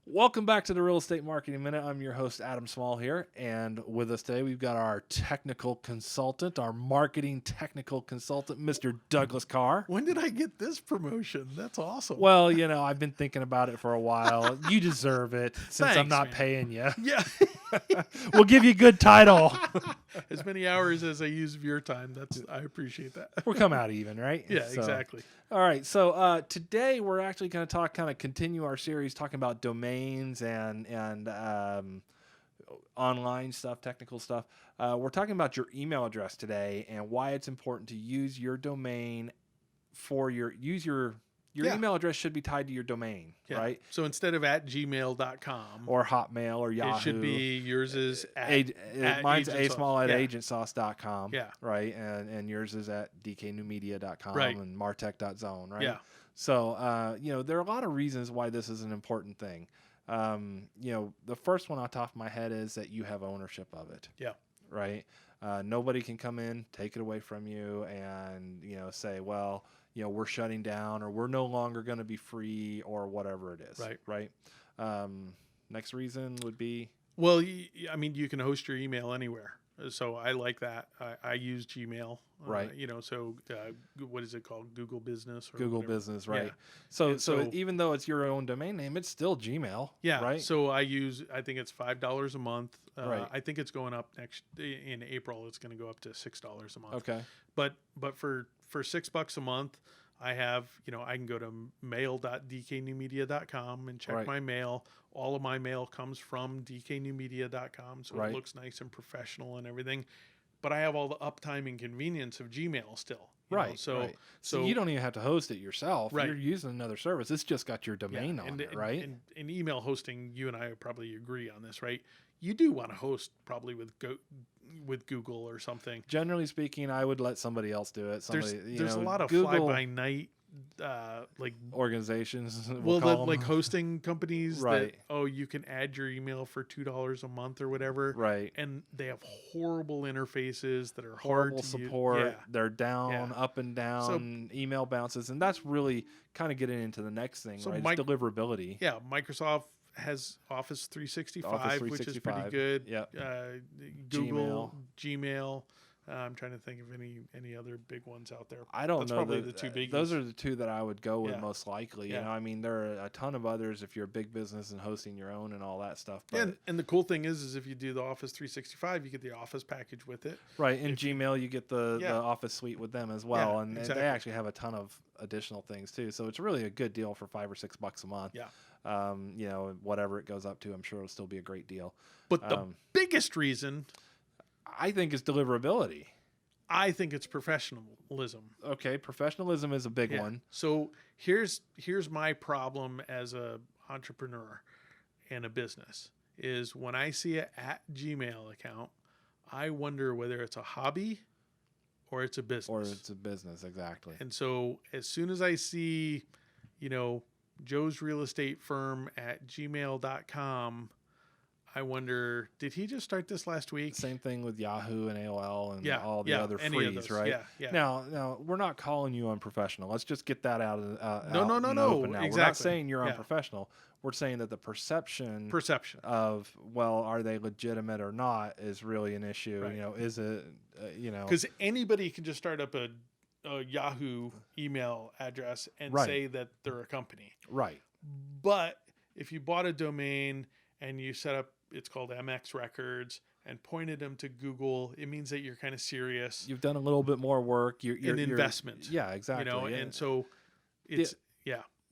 Welcome back to the Real Estate Marketing Minute. I'm your host, Adam Small here. And with us today, we've got our technical consultant, our marketing technical consultant, Mr. Douglas Carr. When did I get this promotion? That's awesome. Well, I've been thinking about it for a while. You deserve it since I'm Thanks, not man. paying you. Yeah. We'll give you a good title. As many hours as I use of your time, I appreciate that. We'll come out even, right? Yeah, So, exactly. All right. So today we're actually going to continue our series talking about domains and online stuff, technical stuff. We're talking about your email address today and why it's important to use your domain for your Yeah. email address should be tied to your domain, Yeah. right? So instead of at gmail.com, Or Hotmail or Yahoo. it should be yours is at mine's Agent Sauce. asmall at Yeah. agentsauce.com. Yeah. Right. And yours is at dknewmedia.com Right. and martech.zone, right? Yeah. So, there are a lot of reasons why this is an important thing. The first one off the top of my head is that you have ownership of it. Yeah. Right. Nobody can come in, take it away from you and, say, well, we're shutting down or we're no longer going to be free or whatever it is. Right. Right. Next reason would be. Well, you can host your email anywhere. So I like that. I use Gmail. Right. What is it called? Google Business. Or Google whatever. Business, right? Yeah. So, So even though it's your own domain name, it's still Gmail. Yeah. Right. So I think it's $5 a month. Right. I think it's going up in April. It's going to go up to $6 a month. Okay. But for $6 a month, I have, I can go to mail.dknewmedia.com and check Right. my mail. All of my mail comes from dknewmedia.com. So Right. it looks nice and professional and everything. But I have all the uptime and convenience of Gmail still. you know, Right. So, right. so you don't even have to host it yourself. Right. You're using another service. It's just got your domain on and, it, and- right? And email hosting, you and I probably agree on this, right? You do want to host probably with Google or something. Generally speaking, I would let somebody else do it. There's a lot of Google fly-by-night like organizations. well, call like them. hosting companies Right. that you can add your email for $2 a month or whatever, Right. and they have horrible interfaces that are Horrible hard to support. use. They're down, Yeah. up and down, email bounces, and that's really kind of getting into the next thing, So right? It's deliverability. Yeah, Microsoft has Office 365, Office which is pretty 365, good. yep. Google, Gmail. I'm trying to think of any other big ones out there. I don't That's know. probably the two biggies. Those are the two that I would go with Yeah. most likely. Yeah. There are a ton of others if you're a big business and hosting your own and all that stuff. But, And the cool thing is if you do the Office 365, you get the Office package with it. right. In Gmail, you get the Yeah. Office suite with them as well. Yeah, and exactly. they actually have a ton of additional things too. So it's really a good deal for $5 or $6 a month. Yeah. Whatever it goes up to, I'm sure it'll still be a great deal. But the biggest reason, I think is deliverability. I think it's professionalism. Okay. Professionalism is a big Yeah. one. So here's my problem as a entrepreneur and a business is when I see a @Gmail account, I wonder whether it's a hobby or it's a business. Or it's a business. Exactly. And so as soon as I see, Joe's real estate firm at gmail.com, I wonder, did he just start this last week? Same thing with Yahoo and AOL and Yeah, all the yeah, other any of frees, those. right? Yeah, yeah. Now, we're not calling you unprofessional. Let's just get that out of No, out no, in the no, open now. We're not exactly. saying you're Yeah. unprofessional. We're saying that the perception Perception. of, well, are they legitimate or not is really an issue. Right. Is it, Because anybody can just start up a Yahoo email address and Right. say that they're a company. right, But if you bought a domain and you set up, it's called MX Records, and pointed them to Google, it means that you're kind of serious. you've done a little bit more work. You're investment. Yeah, exactly. And so it's,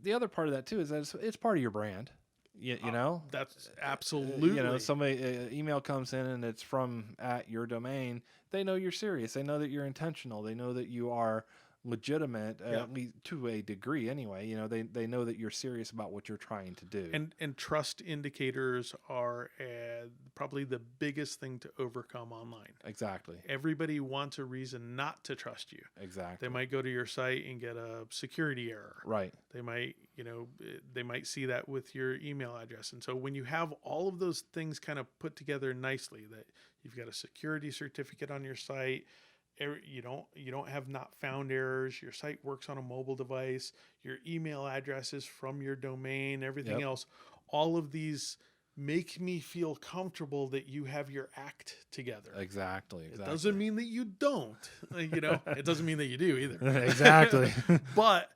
the other part of that too is that it's part of your brand. You know, that's absolutely. Somebody email comes in and it's from at your domain. They know you're serious. They know that you're intentional. They know that you are legitimate, at least to a degree anyway. They know that you're serious about what you're trying to do. And trust indicators are probably the biggest thing to overcome online. Exactly. Everybody wants a reason not to trust you. Exactly. They might go to your site and get a security error. Right. They might see that with your email address. And so when you have all of those things kind of put together nicely, that you've got a security certificate on your site, You don't have not found errors. Your site works on a mobile device. Your email address is from your domain. Everything Yep. else, all of these make me feel comfortable that you have your act together. Exactly. It doesn't mean that you don't. It doesn't mean that you do either. Exactly. But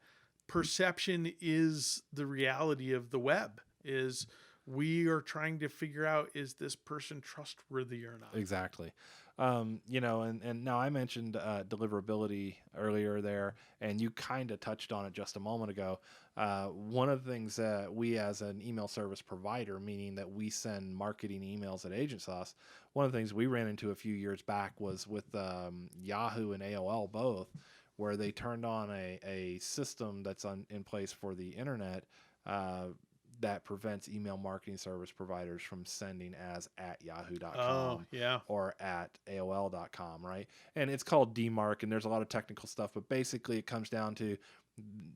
perception is the reality of the web. Is we are trying to figure out, is this person trustworthy or not? Exactly. And now I mentioned deliverability earlier there, and you kind of touched on it just a moment ago. One of the things that we, as an email service provider, meaning that we send marketing emails at Agent Sauce, one of the things we ran into a few years back was with Yahoo and AOL both, where they turned on a system that's in place for the internet. That prevents email marketing service providers from sending as at yahoo.com Oh, yeah. or at AOL.com, right? And it's called DMARC, and there's a lot of technical stuff, but basically it comes down to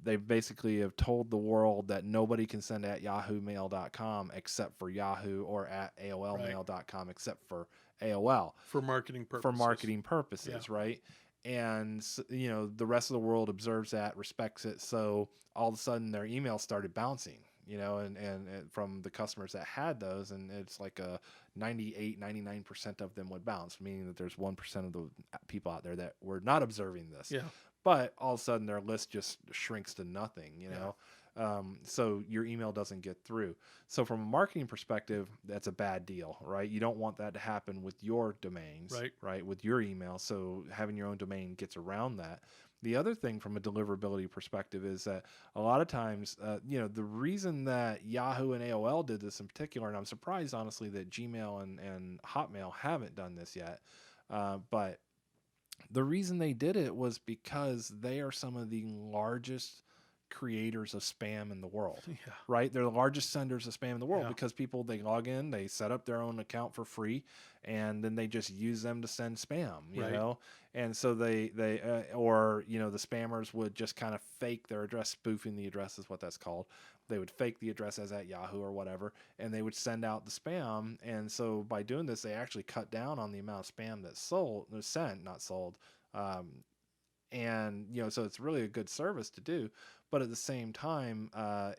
they basically have told the world that nobody can send at yahoomail.com except for Yahoo, or at AOLmail.com except for AOL. For marketing purposes. For marketing purposes, right? And the rest of the world observes that, respects it, so all of a sudden their emails started bouncing, and from the customers that had those, and it's like a 99% of them would bounce, meaning that there's 1% of the people out there that were not observing this. Yeah. But all of a sudden their list just shrinks to nothing, so your email doesn't get through. So from a marketing perspective, that's a bad deal, right? You don't want that to happen with your domains, right? With your email. So having your own domain gets around that. The other thing from a deliverability perspective is that a lot of times, the reason that Yahoo and AOL did this in particular, and I'm surprised, honestly, that Gmail and Hotmail haven't done this yet, but the reason they did it was because they are some of the largest creators of spam in the world, right? They're the largest senders of spam in the world because people, they log in, they set up their own account for free, and then they just use them to send spam, you know? And so the spammers would just kind of fake their address, spoofing the address is what that's called. They would fake the address as at Yahoo or whatever, and they would send out the spam. And so by doing this, they actually cut down on the amount of spam that's sent, not sold. And so it's really a good service to do, but at the same time,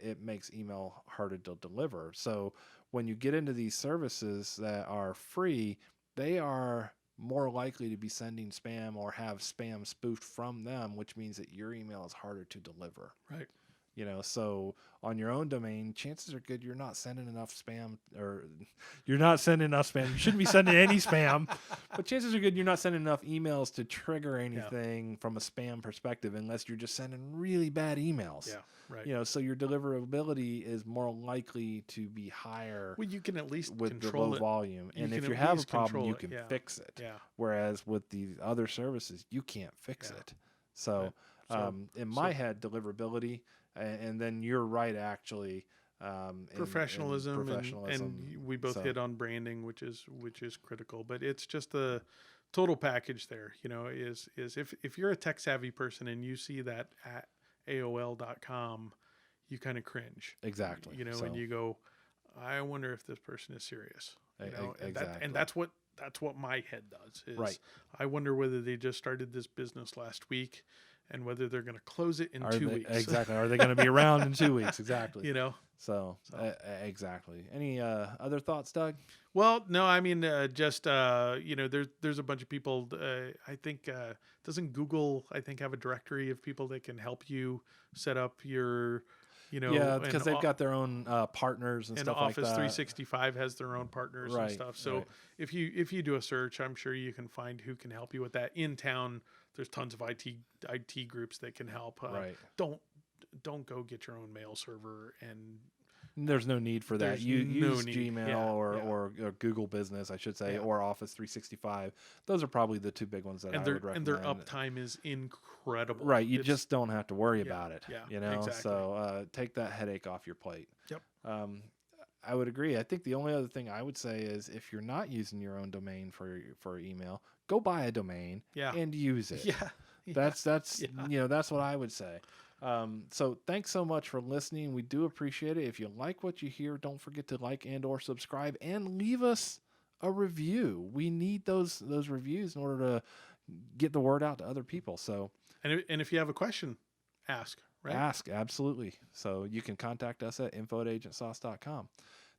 it makes email harder to deliver. So when you get into these services that are free, they are more likely to be sending spam or have spam spoofed from them, which means that your email is harder to deliver. Right. So on your own domain, chances are good you're not sending enough spam, or you're not sending enough spam. You shouldn't be sending any spam, but chances are good you're not sending enough emails to trigger anything from a spam perspective, unless you're just sending really bad emails. Yeah, right. So your deliverability is more likely to be higher. Well, you can at least with control the low it. volume, You and can if you at have a least problem, you control can it. fix it. Yeah. Whereas with the other services, you can't fix it. So, in my head, deliverability. And then you're right, actually. Professionalism, professionalism, and we both hit on branding, which is critical. But it's just the total package there. Is if you're a tech savvy person and you see that at AOL.com, you kind of cringe. Exactly. And you go, I wonder if this person is serious. Exactly. And that's what my head does. Is I wonder whether they just started this business last week, and whether they're going to close it in 2 weeks. Exactly. Are they going to be around in 2 weeks? Exactly. So. Exactly. Any other thoughts, Doug? Well, no, I mean, there's a bunch of people. I think doesn't Google, I think, have a directory of people that can help you set up your, because they've got their own partners and stuff like that. Office 365 has their own partners and stuff. So if you do a search, I'm sure you can find who can help you with that in town. There's tons of IT groups that can help. Don't go get your own mail server, and there's no need for that. You use Gmail or Google Business, I should say, or Office 365. Those are probably the two big ones that I would recommend. And their uptime is incredible. Right, you just don't have to worry about it. Exactly. So take that headache off your plate. Yep. I would agree. I think the only other thing I would say is, if you're not using your own domain for email, go buy a domain and use it. That's what I would say. So thanks so much for listening. We do appreciate it. If you like what you hear, don't forget to like and or subscribe, and leave us a review. We need those reviews in order to get the word out to other people. So And if you have a question, ask, right? ask, absolutely. So you can contact us at info@agentsauce.com.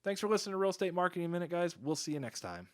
Thanks for listening to Real Estate Marketing Minute, guys. We'll see you next time.